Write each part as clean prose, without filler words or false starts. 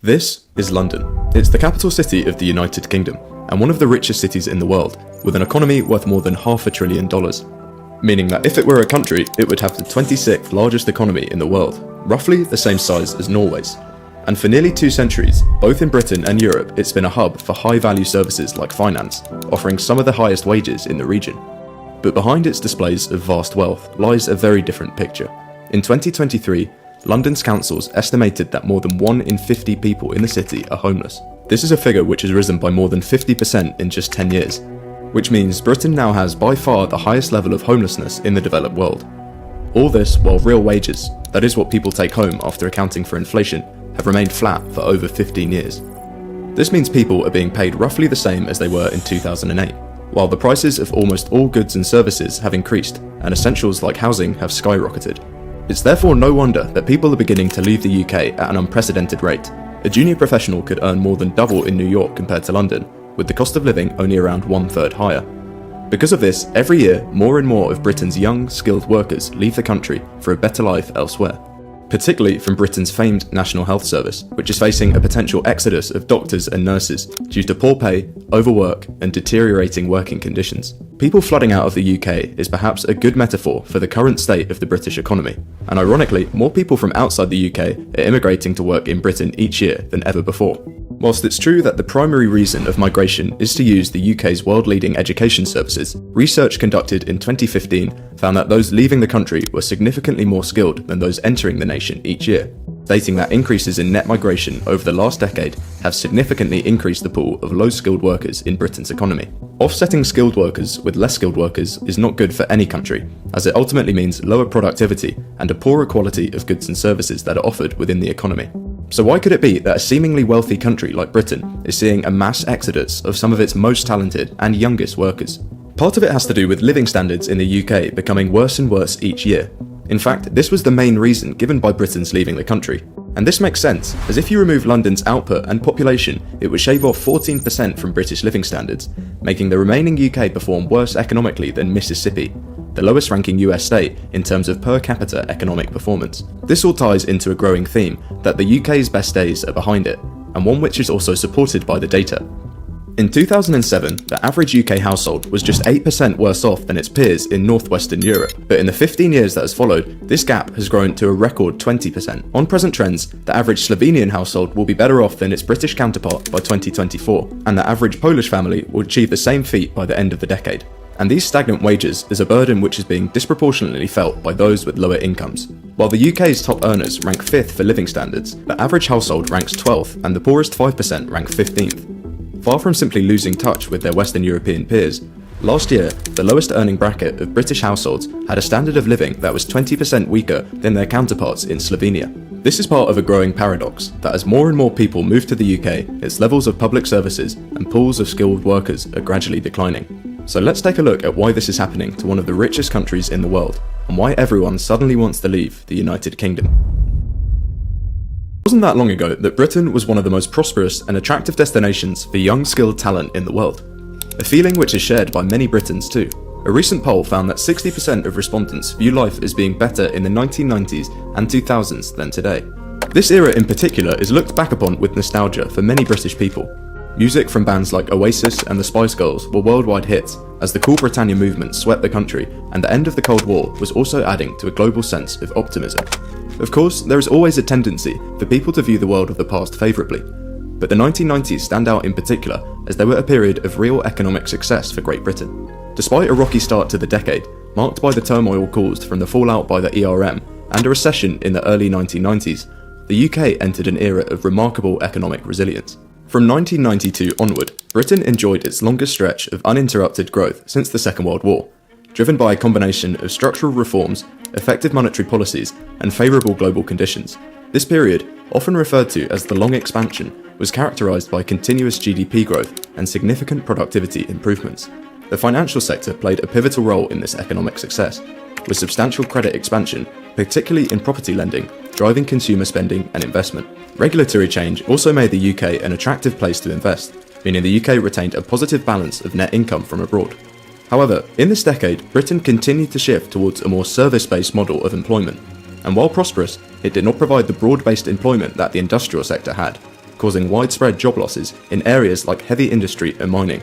This is London. It's the capital city of the United Kingdom, and one of the richest cities in the world, with an economy worth more than $500 billion. Meaning that if it were a country, it would have the 26th largest economy in the world, roughly the same size as Norway's. And for nearly 2 centuries, both in Britain and Europe, it's been a hub for high-value services like finance, offering some of the highest wages in the region. But behind its displays of vast wealth lies a very different picture. In 2023, London's councils estimated that more than 1 in 50 people in the city are homeless. This is a figure which has risen by more than 50% in just 10 years, which means Britain now has by far the highest level of homelessness in the developed world. All this while real wages, that is what people take home after accounting for inflation, have remained flat for over 15 years. This means people are being paid roughly the same as they were in 2008, while the prices of almost all goods and services have increased, and essentials like housing have skyrocketed. It's therefore no wonder that people are beginning to leave the UK at an unprecedented rate. A junior professional could earn more than double in New York compared to London, with the cost of living only around 1/3 higher. Because of this, every year, more and more of Britain's young, skilled workers leave the country for a better life elsewhere. Particularly from Britain's famed National Health Service, which is facing a potential exodus of doctors and nurses due to poor pay, overwork, and deteriorating working conditions. People flooding out of the UK is perhaps a good metaphor for the current state of the British economy, and ironically, more people from outside the UK are immigrating to work in Britain each year than ever before. Whilst it's true that the primary reason of migration is to use the UK's world-leading education services, research conducted in 2015 found that those leaving the country were significantly more skilled than those entering the nation each year, stating that increases in net migration over the last decade have significantly increased the pool of low-skilled workers in Britain's economy. Offsetting skilled workers with less skilled workers is not good for any country, as it ultimately means lower productivity and a poorer quality of goods and services that are offered within the economy. So why could it be that a seemingly wealthy country like Britain is seeing a mass exodus of some of its most talented and youngest workers? Part of it has to do with living standards in the UK becoming worse and worse each year. In fact, this was the main reason given by Britons leaving the country. And this makes sense, as if you remove London's output and population, it would shave off 14% from British living standards, making the remaining UK perform worse economically than Mississippi, the lowest ranking US state in terms of per capita economic performance. This all ties into a growing theme that the UK's best days are behind it, and one which is also supported by the data. In 2007, the average UK household was just 8% worse off than its peers in northwestern Europe, but in the 15 years that has followed, this gap has grown to a record 20%. On present trends, the average Slovenian household will be better off than its British counterpart by 2024, and the average Polish family will achieve the same feat by the end of the decade. And these stagnant wages is a burden which is being disproportionately felt by those with lower incomes. While the UK's top earners rank 5th for living standards, the average household ranks 12th and the poorest 5% rank 15th. Far from simply losing touch with their Western European peers, last year, the lowest earning bracket of British households had a standard of living that was 20% weaker than their counterparts in Slovenia. This is part of a growing paradox, that as more and more people move to the UK, its levels of public services and pools of skilled workers are gradually declining. So let's take a look at why this is happening to one of the richest countries in the world, and why everyone suddenly wants to leave the United Kingdom. It wasn't that long ago that Britain was one of the most prosperous and attractive destinations for young skilled talent in the world, a feeling which is shared by many Britons too. A recent poll found that 60% of respondents view life as being better in the 1990s and 2000s than today. This era in particular is looked back upon with nostalgia for many British people. Music from bands like Oasis and the Spice Girls were worldwide hits as the Cool Britannia movement swept the country, and the end of the Cold War was also adding to a global sense of optimism. Of course, there is always a tendency for people to view the world of the past favourably, but the 1990s stand out in particular as they were a period of real economic success for Great Britain. Despite a rocky start to the decade, marked by the turmoil caused from the fallout by the ERM and a recession in the early 1990s, the UK entered an era of remarkable economic resilience. From 1992 onward, Britain enjoyed its longest stretch of uninterrupted growth since the Second World War, driven by a combination of structural reforms, effective monetary policies, and favourable global conditions. This period, often referred to as the Long Expansion, was characterised by continuous GDP growth and significant productivity improvements. The financial sector played a pivotal role in this economic success, with substantial credit expansion, particularly in property lending, driving consumer spending and investment. Regulatory change also made the UK an attractive place to invest, meaning the UK retained a positive balance of net income from abroad. However, in this decade, Britain continued to shift towards a more service-based model of employment, and while prosperous, it did not provide the broad-based employment that the industrial sector had. causing widespread job losses in areas like heavy industry and mining,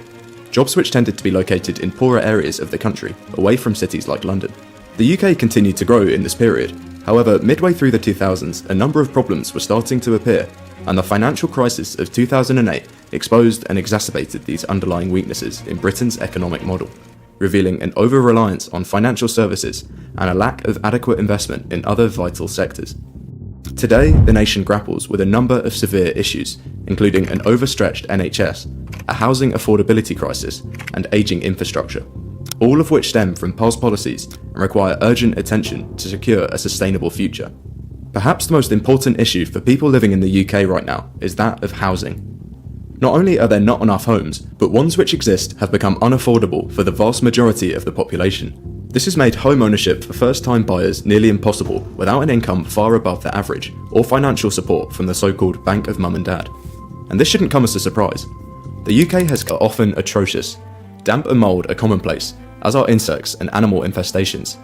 jobs which tended to be located in poorer areas of the country, away from cities like London. The UK continued to grow in this period. However, midway through the 2000s, a number of problems were starting to appear, and the financial crisis of 2008 exposed and exacerbated these underlying weaknesses in Britain's economic model, revealing an over-reliance on financial services and a lack of adequate investment in other vital sectors. Today, the nation grapples with a number of severe issues, including an overstretched NHS, a housing affordability crisis, and ageing infrastructure, all of which stem from past policies and require urgent attention to secure a sustainable future. Perhaps the most important issue for people living in the UK right now is that of housing. Not only are there not enough homes, but ones which exist have become unaffordable for the vast majority of the population. This has made home ownership for first-time buyers nearly impossible without an income far above the average, or financial support from the so-called bank of mum and dad. And this shouldn't come as a surprise. The UK has got often atrocious. Damp and mould are commonplace, as are insects and animal infestations.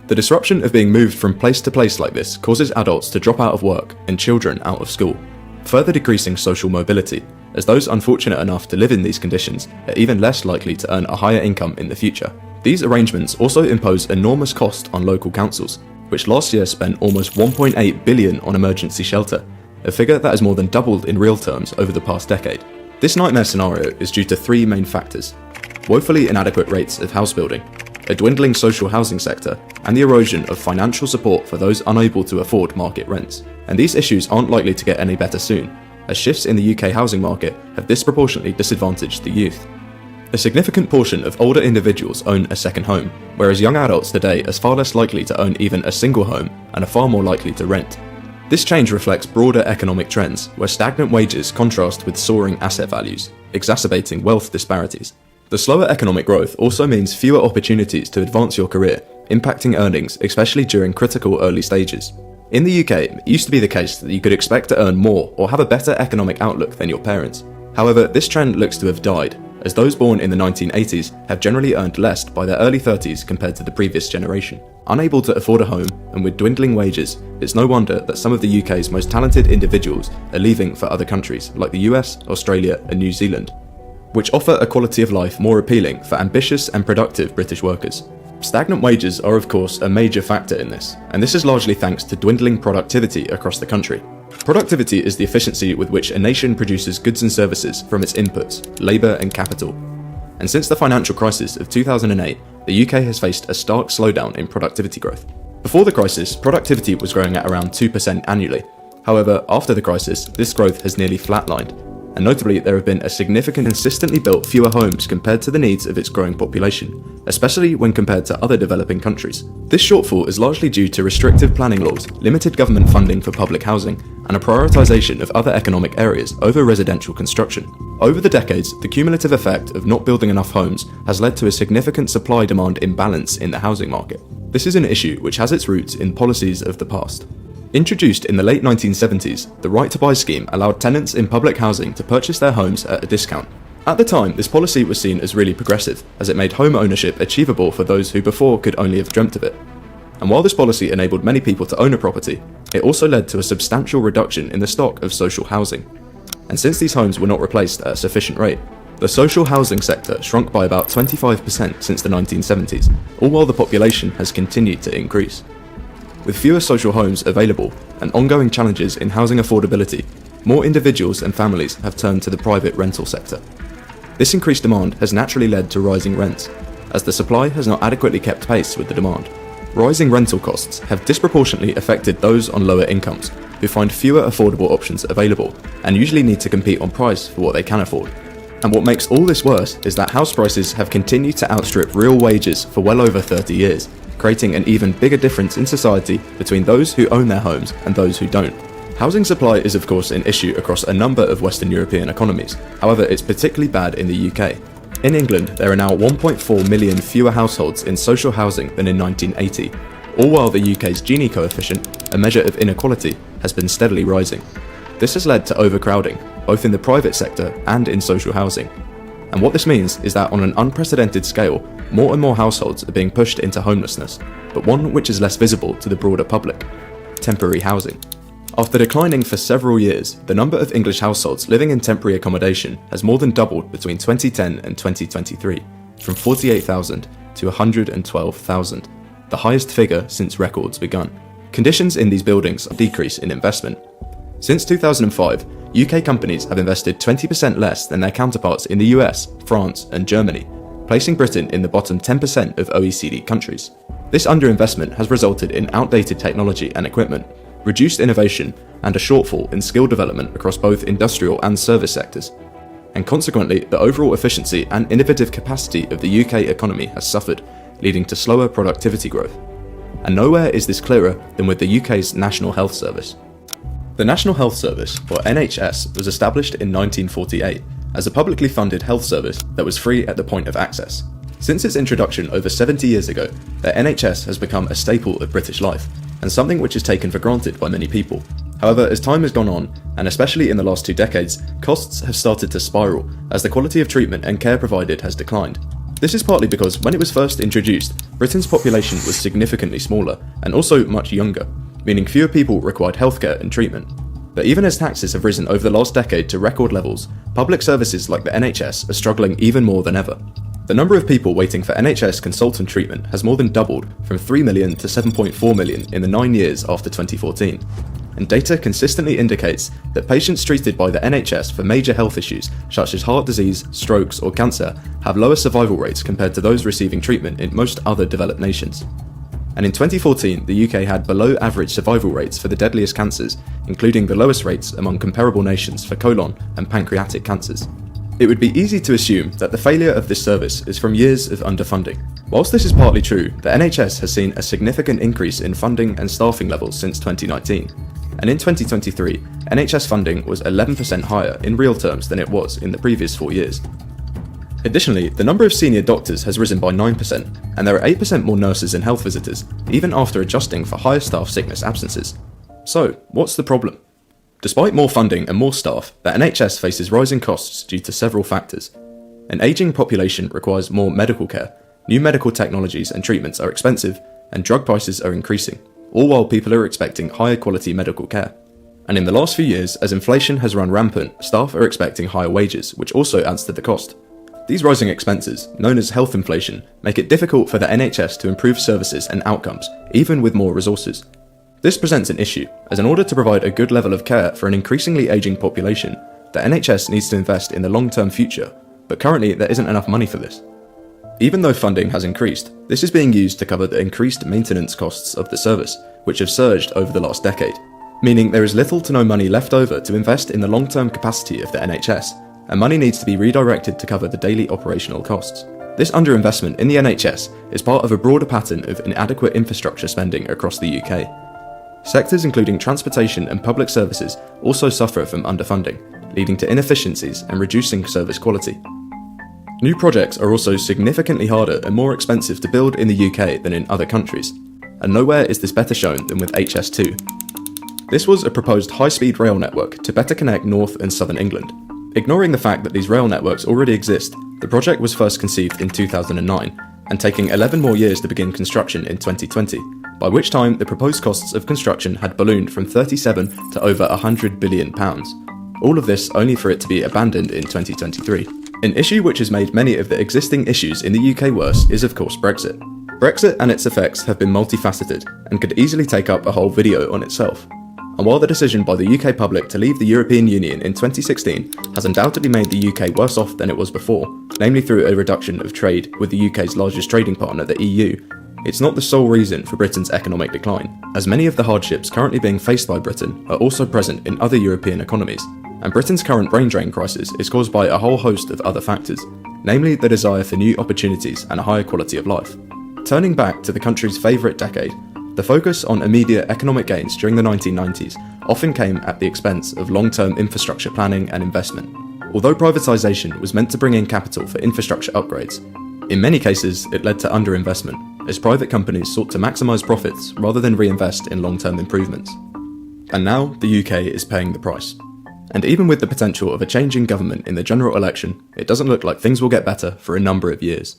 The disruption of being moved from place to place like this causes adults to drop out of work and children out of school, further decreasing social mobility, as those unfortunate enough to live in these conditions are even less likely to earn a higher income in the future. These arrangements also impose enormous cost on local councils, which last year spent almost £1.8 billion on emergency shelter, a figure that has more than doubled in real terms over the past decade. This nightmare scenario is due to three main factors: woefully inadequate rates of house building, a dwindling social housing sector, and the erosion of financial support for those unable to afford market rents. And these issues aren't likely to get any better soon, as shifts in the UK housing market have disproportionately disadvantaged the youth. A significant portion of older individuals own a second home, whereas young adults today are far less likely to own even a single home and are far more likely to rent. This change reflects broader economic trends, where stagnant wages contrast with soaring asset values, exacerbating wealth disparities. The slower economic growth also means fewer opportunities to advance your career, impacting earnings, especially during critical early stages. In the UK, it used to be the case that you could expect to earn more or have a better economic outlook than your parents. However, this trend looks to have died, as those born in the 1980s have generally earned less by their early 30s compared to the previous generation. Unable to afford a home, and with dwindling wages, it's no wonder that some of the UK's most talented individuals are leaving for other countries like the US, Australia, and New Zealand, which offer a quality of life more appealing for ambitious and productive British workers. Stagnant wages are of course a major factor in this, and this is largely thanks to dwindling productivity across the country. Productivity is the efficiency with which a nation produces goods and services from its inputs, labour and capital. And since the financial crisis of 2008, the UK has faced a stark slowdown in productivity growth. Before the crisis, productivity was growing at around 2% annually. However, after the crisis, this growth has nearly flatlined. And notably, there have been a significant consistently built fewer homes compared to the needs of its growing population, especially when compared to other developing countries. This shortfall is largely due to restrictive planning laws, limited government funding for public housing, and a prioritisation of other economic areas over residential construction. Over the decades, the cumulative effect of not building enough homes has led to a significant supply-demand imbalance in the housing market. This is an issue which has its roots in policies of the past. Introduced in the late 1970s, the Right to Buy scheme allowed tenants in public housing to purchase their homes at a discount. At the time, this policy was seen as really progressive, as it made home ownership achievable for those who before could only have dreamt of it. And while this policy enabled many people to own a property, it also led to a substantial reduction in the stock of social housing. And since these homes were not replaced at a sufficient rate, the social housing sector shrunk by about 25% since the 1970s, all while the population has continued to increase. With fewer social homes available and ongoing challenges in housing affordability, more individuals and families have turned to the private rental sector. This increased demand has naturally led to rising rents, as the supply has not adequately kept pace with the demand. Rising rental costs have disproportionately affected those on lower incomes, who find fewer affordable options available and usually need to compete on price for what they can afford. And what makes all this worse is that house prices have continued to outstrip real wages for well over 30 years, creating an even bigger difference in society between those who own their homes and those who don't. Housing supply is of course an issue across a number of Western European economies, however it's particularly bad in the UK. In England, there are now 1.4 million fewer households in social housing than in 1980, all while the UK's Gini coefficient, a measure of inequality, has been steadily rising. This has led to overcrowding, both in the private sector and in social housing. And what this means is that on an unprecedented scale, more and more households are being pushed into homelessness, but one which is less visible to the broader public: temporary housing. After declining for several years, the number of English households living in temporary accommodation has more than doubled between 2010 and 2023, from 48,000 to 112,000, the highest figure since records begun. Conditions in these buildings decrease in investment. Since 2005, UK companies have invested 20% less than their counterparts in the US, France, and Germany, placing Britain in the bottom 10% of OECD countries. This underinvestment has resulted in outdated technology and equipment, reduced innovation, and a shortfall in skill development across both industrial and service sectors. And consequently, the overall efficiency and innovative capacity of the UK economy has suffered, leading to slower productivity growth. And nowhere is this clearer than with the UK's National Health Service. The National Health Service, or NHS, was established in 1948 as a publicly funded health service that was free at the point of access. Since its introduction over 70 years ago, the NHS has become a staple of British life, and something which is taken for granted by many people. However, as time has gone on, and especially in the last 2 decades, costs have started to spiral as the quality of treatment and care provided has declined. This is partly because when it was first introduced, Britain's population was significantly smaller and also much younger, meaning fewer people required healthcare and treatment. But even as taxes have risen over the last decade to record levels, public services like the NHS are struggling even more than ever. The number of people waiting for NHS consultant treatment has more than doubled from 3 million to 7.4 million in the 9 years after 2014. And data consistently indicates that patients treated by the NHS for major health issues such as heart disease, strokes, or cancer have lower survival rates compared to those receiving treatment in most other developed nations. And in 2014, the UK had below average survival rates for the deadliest cancers, including the lowest rates among comparable nations for colon and pancreatic cancers. It would be easy to assume that the failure of this service is from years of underfunding. Whilst this is partly true, the NHS has seen a significant increase in funding and staffing levels since 2019. And in 2023, NHS funding was 11% higher in real terms than it was in the previous 4 years. Additionally, the number of senior doctors has risen by 9%, and there are 8% more nurses and health visitors, even after adjusting for higher staff sickness absences. So, what's the problem? Despite more funding and more staff, the NHS faces rising costs due to several factors. An ageing population requires more medical care, new medical technologies and treatments are expensive, and drug prices are increasing, all while people are expecting higher quality medical care. And in the last few years, as inflation has run rampant, staff are expecting higher wages, which also adds to the cost. These rising expenses, known as health inflation, make it difficult for the NHS to improve services and outcomes, even with more resources. This presents an issue, as in order to provide a good level of care for an increasingly ageing population, the NHS needs to invest in the long-term future, but currently there isn't enough money for this. Even though funding has increased, this is being used to cover the increased maintenance costs of the service, which have surged over the last decade, meaning there is little to no money left over to invest in the long-term capacity of the NHS, and money needs to be redirected to cover the daily operational costs. This underinvestment in the NHS is part of a broader pattern of inadequate infrastructure spending across the UK. Sectors including transportation and public services also suffer from underfunding, leading to inefficiencies and reducing service quality. New projects are also significantly harder and more expensive to build in the UK than in other countries, and nowhere is this better shown than with HS2. This was a proposed high-speed rail network to better connect North and Southern England. Ignoring the fact that these rail networks already exist, the project was first conceived in 2009, and taking 11 more years to begin construction in 2020, by which time the proposed costs of construction had ballooned from 37 to over £100 billion. All of this only for it to be abandoned in 2023. An issue which has made many of the existing issues in the UK worse is of course Brexit. Brexit and its effects have been multifaceted, and could easily take up a whole video on itself. And while the decision by the UK public to leave the European Union in 2016 has undoubtedly made the UK worse off than it was before, namely through a reduction of trade with the UK's largest trading partner, the EU, it's not the sole reason for Britain's economic decline, as many of the hardships currently being faced by Britain are also present in other European economies, and Britain's current brain drain crisis is caused by a whole host of other factors, namely the desire for new opportunities and a higher quality of life. Turning back to the country's favourite decade, the focus on immediate economic gains during the 1990s often came at the expense of long-term infrastructure planning and investment. Although privatisation was meant to bring in capital for infrastructure upgrades, in many cases it led to underinvestment, as private companies sought to maximise profits rather than reinvest in long-term improvements. And now the UK is paying the price. And even with the potential of a change in government in the general election, it doesn't look like things will get better for a number of years.